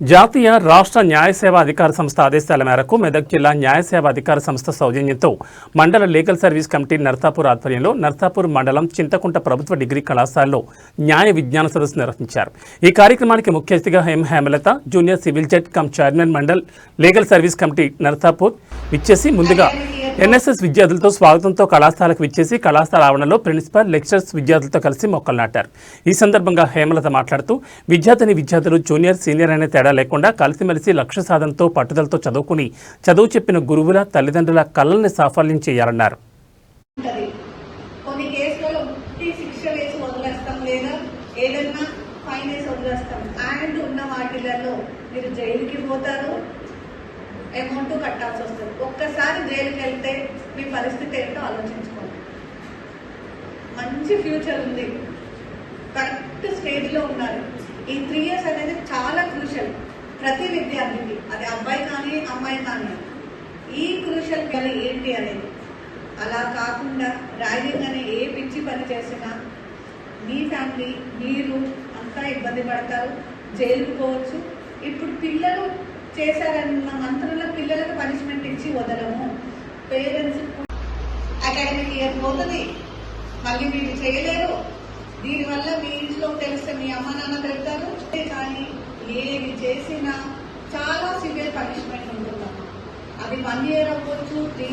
జాతీయ రాష్ట్ర న్యాయ సేవా అధికార సంస్థ ఆదేశాల మేరకు మెదక్ జిల్లా న్యాయ సేవా అధికార సంస్థ సౌజన్యంతో మండల లీగల్ సర్వీస్ కమిటీ నర్సాపూర్ ఆధ్వర్యంలో నర్సాపూర్ మండలం చింతకుంట ప్రభుత్వ డిగ్రీ కళాశాలలో న్యాయ విజ్ఞాన సదస్సు నిర్వహించారు. ఈ కార్యక్రమానికి ముఖ్య అతిథిగా Hemalatha junior civil judge cum chairman mandal legal service committee Narsapur విచ్చేసి ముందుగా ఎన్ఎస్ఎస్ విద్యార్థులతో స్వాగతంతో కళాశాలకు విచ్చేసి కళాశాల ఆవరణలో ప్రిన్సిపల్ లెక్చరర్స్ విద్యార్థులతో కలిసి మొక్కలు నాటారు. ఈ సందర్భంగా హేమలత మాట్లాడుతూ విద్యార్థులు జూనియర్ సీనియర్ అనే తేడా లేకుండా కలిసిమెలిసి లక్ష్య సాధనతో పట్టుదలతో చదువుకుని చదువు చెప్పిన గురువుల తల్లిదండ్రుల కళల్ని సాఫల్యం చేయాలన్నారు. అమౌంట్ కట్టాల్సి వస్తుంది. ఒక్కసారి జైలుకి వెళ్తే మీ పరిస్థితి ఏంటో ఆలోచించుకోండి. మంచి ఫ్యూచర్ ఉంది, కరెక్ట్ స్టేజ్లో ఉన్నారు. ఈ 3 years అనేది చాలా క్రూషియల్ ప్రతి విద్యార్థికి, అది అబ్బాయి కానీ అమ్మాయి కానీ. ఈ క్రూషియల్ గల ఏంటి అనేది అలా కాకుండా ర్యాగింగ్ అనే ఏ పిచ్చి పని చేసినా మీ ఫ్యామిలీ మీరు అంతా ఇబ్బంది పడతారు, జైలుకు పోవచ్చు. ఇప్పుడు పిల్లలు చేశారన్న మంత్రుల పిల్లలకు పనిష్మెంట్ ఇచ్చి వదలము. పేరెంట్స్ అకాడమిక్ ఇయర్ పోతుంది, మళ్ళీ మీరు చేయలేరు. దీనివల్ల మీ ఇంట్లో తెలిస్తే మీ అమ్మ నాన్న పెడతారు. కానీ ఏది చేసినా చాలా సివియర్ పనిష్మెంట్ ఉంటుందమ్మా. అది 1 year అవ్వచ్చు, 3